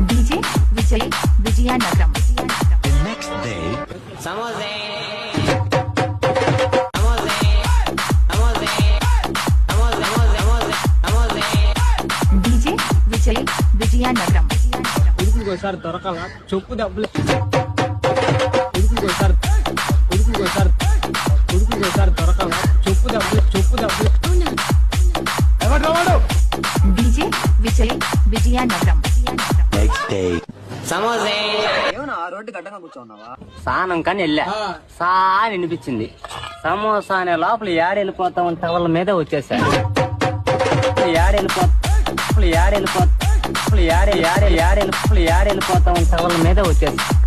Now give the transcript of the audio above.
DJ Vijay Vizianagaram. DJ Vijay Vizianagaram. ఉడుకుకోసారి దొరకాల చెప్పు దెబ్బలు ఉడుకుకోసారి దొరకాల చెప్పు దెబ్బలు ఎవడు డీజే విజయ్ విజయనగరం. సానం కానీ వెళ్ళా అని వినిపించింది. సమోసా అనే లోపల ఏడెళ్ళిపోతామని టవల మీదే వచ్చేసా. ఏడెళ్ళిపోతామని టవల మీదే వచ్చేసా.